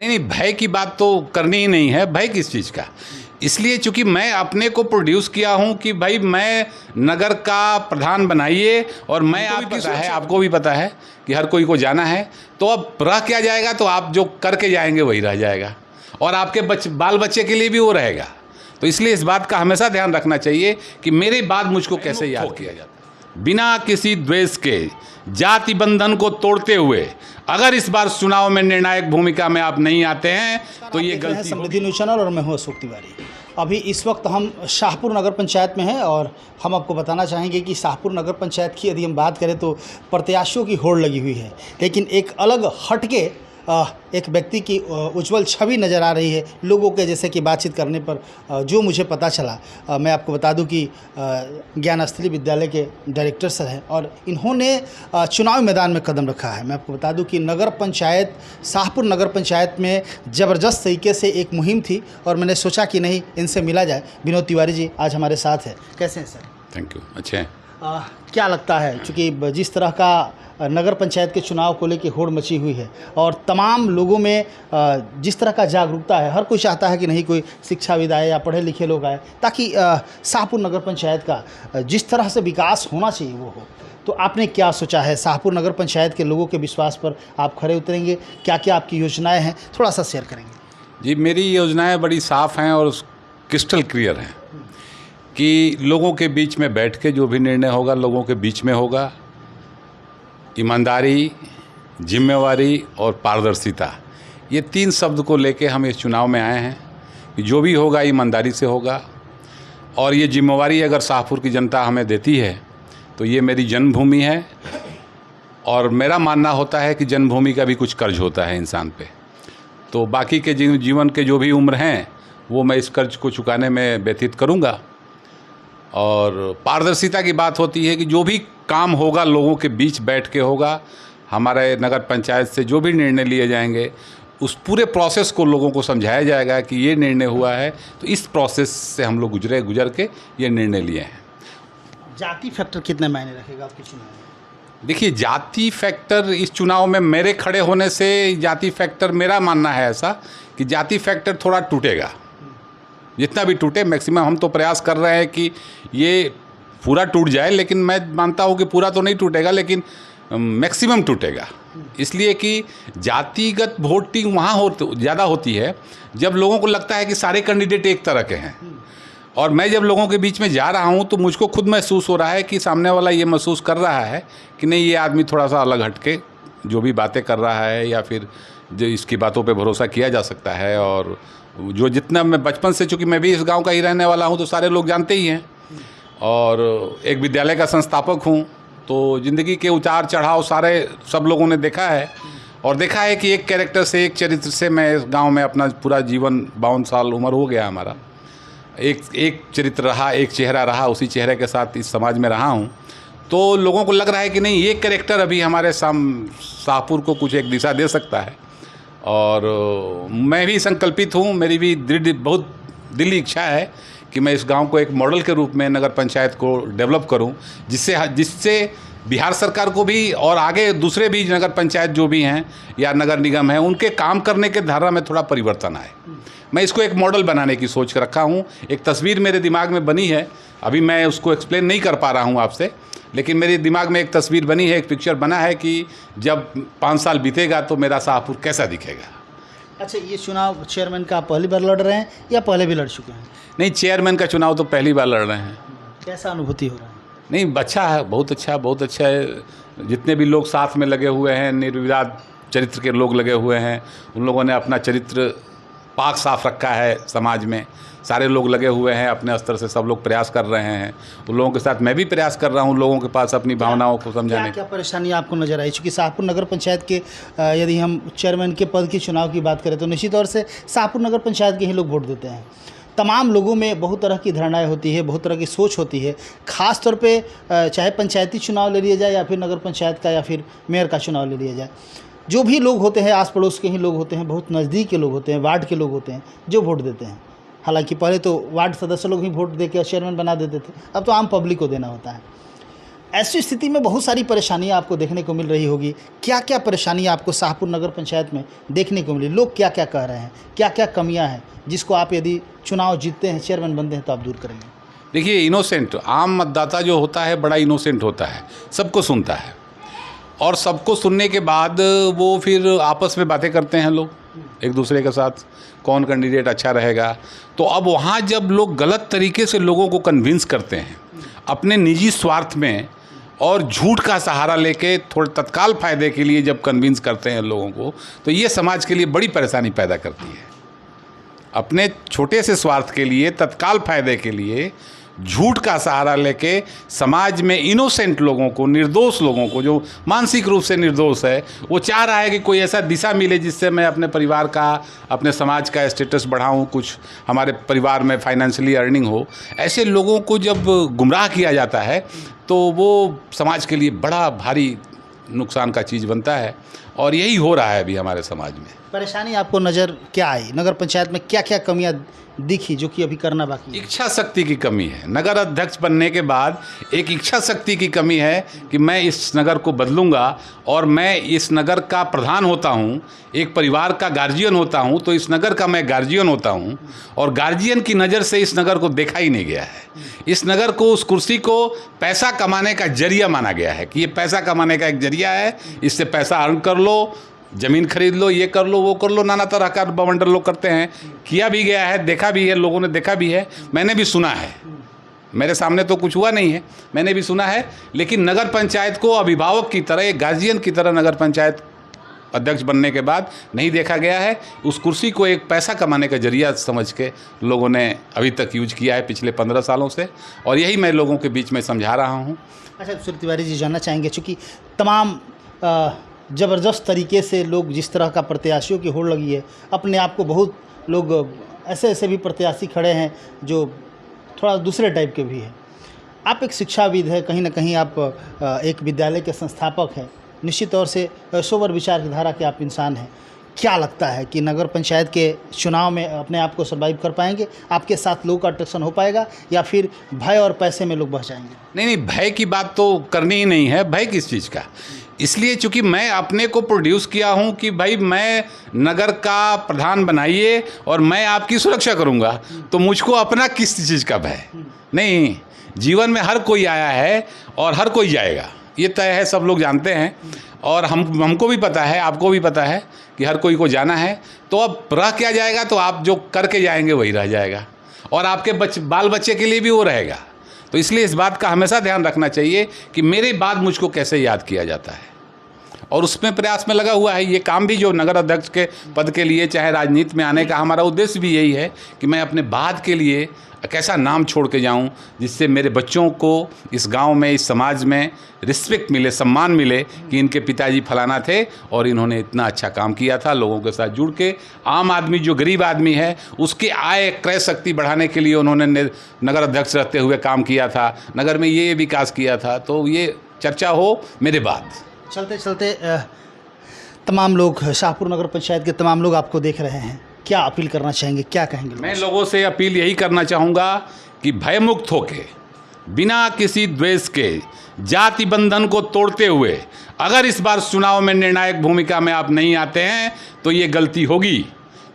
नहीं, भय की बात तो करनी ही नहीं है। भय किस चीज़ का? इसलिए चूंकि मैं अपने को प्रोड्यूस किया हूं कि भाई मैं नगर का प्रधान बनाइए, और मैं आपको भी पता है कि हर कोई को जाना है, तो अब रह क्या जाएगा? तो आप जो करके जाएंगे वही रह जाएगा, और आपके बाल बच्चे के लिए भी वो रहेगा। तो इसलिए इस बात का हमेशा ध्यान रखना चाहिए कि मेरे बाद मुझको कैसे याद किया जाता है। बिना किसी द्वेष के, जाति बंधन को तोड़ते हुए अगर इस बार चुनाव में निर्णायक भूमिका में आप नहीं आते हैं तो ये गलती। समृद्धि न्यूज़ चैनल और मैं हूं अशोक तिवारी। अभी इस वक्त हम शाहपुर नगर पंचायत में हैं और हम आपको बताना चाहेंगे कि शाहपुर नगर पंचायत की यदि हम बात करें तो प्रत्याशियों की होड़ लगी हुई है, लेकिन एक अलग हटके एक व्यक्ति की उज्जवल छवि नज़र आ रही है लोगों के। जैसे कि बातचीत करने पर जो मुझे पता चला, मैं आपको बता दूं कि ज्ञानस्थली विद्यालय के डायरेक्टर सर हैं और इन्होंने चुनाव मैदान में कदम रखा है। मैं आपको बता दूं कि नगर पंचायत, शाहपुर नगर पंचायत में ज़बरदस्त तरीके से एक मुहिम थी और मैंने सोचा कि नहीं, इनसे मिला जाए। विनोद तिवारी जी आज हमारे साथ हैं। कैसे हैं सर? Thank you. अच्छे हैं। क्या लगता है, चूँकि जिस तरह का नगर पंचायत के चुनाव को लेकर होड़ मची हुई है और तमाम लोगों में जिस तरह का जागरूकता है, हर कोई चाहता है कि नहीं कोई शिक्षाविद आए या पढ़े लिखे लोग आए, ताकि शाहपुर नगर पंचायत का जिस तरह से विकास होना चाहिए वो हो। तो आपने क्या सोचा है? शाहपुर नगर पंचायत के लोगों के विश्वास पर आप खरे उतरेंगे? क्या क्या आपकी योजनाएँ हैं, थोड़ा सा शेयर करेंगे? जी, मेरी योजनाएँ बड़ी साफ़ हैं और क्रिस्टल क्लियर हैं कि लोगों के बीच में बैठ के जो भी निर्णय होगा लोगों के बीच में होगा। ईमानदारी, जिम्मेवारी और पारदर्शिता, ये 3 शब्द को लेके हम इस चुनाव में आए हैं कि जो भी होगा ईमानदारी से होगा, और ये जिम्मेवारी अगर शाहपुर की जनता हमें देती है तो ये मेरी जन्मभूमि है, और मेरा मानना होता है कि जन्मभूमि का भी कुछ कर्ज होता है इंसान पे। तो बाकी के जीवन के जो भी उम्र हैं वो मैं इस कर्ज को चुकाने में व्यतीत करूँगा। और पारदर्शिता की बात होती है कि जो भी काम होगा लोगों के बीच बैठ के होगा। हमारे नगर पंचायत से जो भी निर्णय लिए जाएंगे उस पूरे प्रोसेस को लोगों को समझाया जाएगा कि ये निर्णय हुआ है, तो इस प्रोसेस से हम लोग गुजर के ये निर्णय लिए हैं। जाति फैक्टर कितने मायने रखेगा आपके चुनाव में? देखिए, जाति फैक्टर इस चुनाव में मेरे खड़े होने से जाति फैक्टर, मेरा मानना है ऐसा कि जाति फैक्टर थोड़ा टूटेगा, जितना भी टूटे। मैक्सिमम हम तो प्रयास कर रहे हैं कि ये पूरा टूट जाए, लेकिन मैं मानता हूँ कि पूरा तो नहीं टूटेगा, लेकिन मैक्सिमम टूटेगा। इसलिए कि जातिगत वोटिंग वहाँ ज़्यादा होती है जब लोगों को लगता है कि सारे कैंडिडेट एक तरह के हैं। और मैं जब लोगों के बीच में जा रहा हूँ तो मुझको खुद महसूस हो रहा है कि सामने वाला ये महसूस कर रहा है कि नहीं, ये आदमी थोड़ा सा अलग हटके जो भी बातें कर रहा है, या फिर जो इसकी बातों पे भरोसा किया जा सकता है। और जो जितना मैं बचपन से, चूँकि मैं भी इस गांव का ही रहने वाला हूं, तो सारे लोग जानते ही हैं, और एक विद्यालय का संस्थापक हूं, तो ज़िंदगी के उतार चढ़ाव सारे सब लोगों ने देखा है। और देखा है कि एक कैरेक्टर से, एक चरित्र से मैं इस गांव में अपना पूरा जीवन, 52 साल उम्र हो गया हमारा, एक चरित्र रहा, एक चेहरा रहा, उसी चेहरे के साथ इस समाज में रहा हूँ। तो लोगों को लग रहा है कि नहीं, ये कैरेक्टर अभी हमारे शाहपुर को कुछ एक दिशा दे सकता है। और मैं भी संकल्पित हूँ, मेरी भी बहुत दिली इच्छा है कि मैं इस गांव को एक मॉडल के रूप में नगर पंचायत को डेवलप करूं, जिससे बिहार सरकार को भी और आगे दूसरे भी नगर पंचायत जो भी हैं या नगर निगम हैं, उनके काम करने के धारा में थोड़ा परिवर्तन आए। मैं इसको एक मॉडल बनाने की सोच रखा हूँ। एक तस्वीर मेरे दिमाग में बनी है, अभी मैं उसको एक्सप्लेन नहीं कर पा रहा हूँ आपसे, लेकिन मेरे दिमाग में एक तस्वीर बनी है, एक पिक्चर बना है कि जब 5 साल बीतेगा तो मेरा शाहपुर कैसा दिखेगा। अच्छा, ये चुनाव चेयरमैन का आप पहली बार लड़ रहे हैं या पहले भी लड़ चुके हैं? नहीं, चेयरमैन का चुनाव तो पहली बार लड़ रहे हैं। कैसा अनुभूति हो रहा है? नहीं, अच्छा है, बहुत अच्छा है। जितने भी लोग साथ में लगे हुए हैं, निर्विवाद चरित्र के लोग लगे हुए हैं, उन लोगों ने अपना चरित्र पाक साफ रखा है। समाज में सारे लोग लगे हुए हैं, अपने स्तर से सब लोग प्रयास कर रहे हैं। उन लोगों के साथ मैं भी प्रयास कर रहा हूं, लोगों के पास अपनी भावनाओं को समझाने की। क्या परेशानी आपको नज़र आई? चूँकि शाहपुर नगर पंचायत के यदि हम चेयरमैन के पद के चुनाव की बात करें तो निश्चित तौर से शाहपुर नगर पंचायत के ही लोग वोट देते हैं। तमाम लोगों में बहुत तरह की धारणाएं होती है, बहुत तरह की सोच होती है। ख़ास तौर पे चाहे पंचायती चुनाव ले लिया जाए या फिर नगर पंचायत का या फिर मेयर का चुनाव ले लिया जाए, जो भी लोग होते हैं आस पड़ोस के ही लोग होते हैं, बहुत नज़दीक के लोग होते हैं, वार्ड के लोग होते हैं जो वोट देते हैं। हालांकि पहले तो वार्ड सदस्य लोग ही वोट दे के चेयरमैन बना देते थे, अब तो आम पब्लिक को देना होता है। ऐसी स्थिति में बहुत सारी परेशानियां आपको देखने को मिल रही होगी। क्या क्या परेशानियां आपको शाहपुर नगर पंचायत में देखने को मिली? लोग क्या क्या कह रहे हैं, क्या क्या कमियां हैं जिसको आप यदि चुनाव जीतते हैं, चेयरमैन बनते हैं तो आप दूर करेंगे? देखिए, इनोसेंट आम मतदाता जो होता है बड़ा इनोसेंट होता है, सबको सुनता है और सबको सुनने के बाद वो फिर आपस में बातें करते हैं लोग एक दूसरे के साथ, कौन कैंडिडेट अच्छा रहेगा। तो अब वहाँ जब लोग गलत तरीके से लोगों को कन्विंस करते हैं अपने निजी स्वार्थ में और झूठ का सहारा लेके थोड़े तत्काल फ़ायदे के लिए जब कन्विंस करते हैं लोगों को, तो ये समाज के लिए बड़ी परेशानी पैदा करती है। अपने छोटे से स्वार्थ के लिए, तत्काल फ़ायदे के लिए झूठ का सहारा लेके समाज में इनोसेंट लोगों को, निर्दोष लोगों को, जो मानसिक रूप से निर्दोष है, वो चाह रहा है कि कोई ऐसा दिशा मिले जिससे मैं अपने परिवार का, अपने समाज का स्टेटस बढ़ाऊं, कुछ हमारे परिवार में फाइनेंशियली अर्निंग हो। ऐसे लोगों को जब गुमराह किया जाता है तो वो समाज के लिए बड़ा भारी नुकसान का चीज़ बनता है और यही हो रहा है अभी हमारे समाज में। परेशानी आपको नज़र क्या आई? नगर पंचायत में क्या क्या कमियां दिखी जो कि अभी करना बाकी है? इच्छा शक्ति की कमी है। नगर अध्यक्ष बनने के बाद एक इच्छा शक्ति की कमी है कि मैं इस नगर को बदलूंगा और मैं इस नगर का प्रधान होता हूं, एक परिवार का गार्जियन होता हूं, तो इस नगर का मैं गार्जियन होता हूं और गार्जियन की नज़र से इस नगर को देखा ही नहीं गया है। इस नगर को, उस कुर्सी को पैसा कमाने का जरिया माना गया है कि ये पैसा कमाने का एक जरिया है, इससे पैसा अर्न कर लो, ज़मीन खरीद लो, ये कर लो, वो कर लो, नाना तरह का बवंडर लोग करते हैं। किया भी गया है, देखा भी है, लोगों ने देखा भी है, मैंने भी सुना है। मेरे सामने तो कुछ हुआ नहीं है, मैंने भी सुना है। लेकिन नगर पंचायत को अभिभावक की तरह, एक गार्जियन की तरह नगर पंचायत अध्यक्ष बनने के बाद नहीं देखा गया है। उस कुर्सी को एक पैसा कमाने का जरिया समझ के लोगों ने अभी तक यूज किया है पिछले 15 सालों से, और यही मैं लोगों के बीच में समझा रहा हूँ। अच्छा सुर तिवारी जी, जानना चाहेंगे, चूँकि तमाम ज़बरदस्त तरीके से लोग, जिस तरह का प्रत्याशियों की होड़ लगी है, अपने आप को बहुत लोग ऐसे ऐसे भी प्रत्याशी खड़े हैं जो थोड़ा दूसरे टाइप के भी हैं। आप एक शिक्षाविद है, कहीं ना कहीं आप एक विद्यालय के संस्थापक हैं, निश्चित तौर से सोबर विचार की धारा के आप इंसान हैं। क्या लगता है कि नगर पंचायत के चुनाव में अपने आप को सर्वाइव कर पाएंगे? आपके साथ लोगों का अट्रैक्शन हो पाएगा या फिर भय और पैसे में लोग बह जाएंगे? नहीं, भय की बात तो करनी ही नहीं है। भय किस चीज़ का? इसलिए चूंकि मैं अपने को प्रोड्यूस किया हूं कि भाई मैं नगर का प्रधान बनाइए और मैं आपकी सुरक्षा करूंगा, तो मुझको अपना किस चीज़ का भय नहीं। जीवन में हर कोई आया है और हर कोई जाएगा, ये तय है, सब लोग जानते हैं और हमको भी पता है, आपको भी पता है कि हर कोई को जाना है। तो अब रह क्या जाएगा? तो आप जो करके जाएंगे वही रह जाएगा और आपके बाल बच्चे के लिए भी वो रहेगा। तो इसलिए इस बात का हमेशा ध्यान रखना चाहिए कि मेरे बाद मुझको कैसे याद किया जाता है, और उसमें प्रयास में लगा हुआ है। ये काम भी जो नगर अध्यक्ष के पद के लिए, चाहे राजनीति में आने का हमारा उद्देश्य भी यही है कि मैं अपने बाद के लिए कैसा नाम छोड़ के जाऊं जिससे मेरे बच्चों को इस गांव में, इस समाज में रिस्पेक्ट मिले, सम्मान मिले कि इनके पिताजी फलाना थे और इन्होंने इतना अच्छा काम किया था। लोगों के साथ जुड़ के, आम आदमी जो गरीब आदमी है उसके आय क्रय शक्ति बढ़ाने के लिए उन्होंने नगर अध्यक्ष रहते हुए काम किया था, नगर में ये विकास किया था। तो ये चर्चा हो मेरे बाद। चलते चलते तमाम लोग, शाहपुर नगर पंचायत के तमाम लोग आपको देख रहे हैं, क्या अपील करना चाहेंगे, क्या कहेंगे? मैं लोगों से अपील यही करना चाहूँगा कि भयमुक्त होके, बिना किसी द्वेष के, जाति बंधन को तोड़ते हुए अगर इस बार चुनाव में निर्णायक भूमिका में आप नहीं आते हैं तो ये गलती होगी।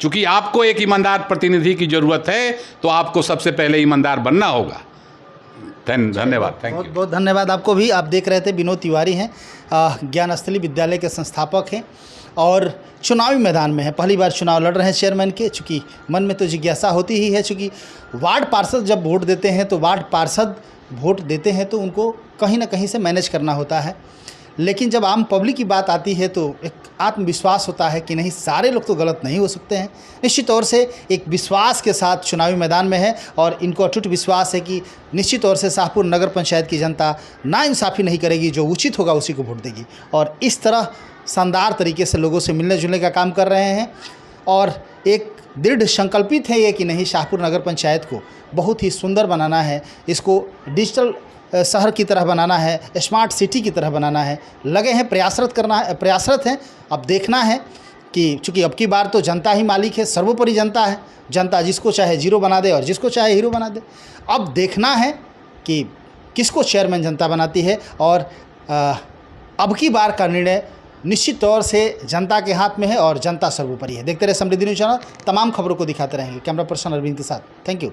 चूँकि आपको एक ईमानदार प्रतिनिधि की ज़रूरत है तो आपको सबसे पहले ईमानदार बनना होगा। धन्यवाद, थैंक यू। बहुत बहुत धन्यवाद आपको भी। आप देख रहे थे, विनोद तिवारी हैं, ज्ञानस्थली विद्यालय के संस्थापक हैं और चुनावी मैदान में है, पहली बार चुनाव लड़ रहे हैं चेयरमैन के। चूँकि मन में तो जिज्ञासा होती ही है, चूँकि वार्ड पार्षद जब वोट देते हैं तो वार्ड पार्षद वोट देते हैं तो उनको कहीं ना कहीं से मैनेज करना होता है, लेकिन जब आम पब्लिक की बात आती है तो एक आत्मविश्वास होता है कि नहीं, सारे लोग तो गलत नहीं हो सकते हैं। निश्चित तौर से एक विश्वास के साथ चुनावी मैदान में है और इनको अटूट विश्वास है कि निश्चित तौर से शाहपुर नगर पंचायत की जनता नाइंसाफ़ी नहीं करेगी, जो उचित होगा उसी को वोट देगी। और इस तरह शानदार तरीके से लोगों से मिलने जुलने का काम कर रहे हैं और एक दृढ़ संकल्पित है ये कि नहीं, शाहपुर नगर पंचायत को बहुत ही सुंदर बनाना है, इसको डिजिटल शहर की तरह बनाना है, स्मार्ट सिटी की तरह बनाना है। लगे हैं, प्रयासरत हैं। अब देखना है कि चूँकि अब की बार तो जनता ही मालिक है, सर्वोपरि जनता है। जनता जिसको चाहे जीरो बना दे और जिसको चाहे हीरो बना दे। अब देखना है कि किसको चेयरमैन जनता बनाती है और अब की बार का निर्णय निश्चित तौर से जनता के हाथ में है और जनता सर्वोपरि है। देखते रहे समृद्धि न्यूज़ चैनल, तमाम खबरों को दिखाते रहेंगे। कैमरा पर्सन अरविंद के साथ, थैंक यू।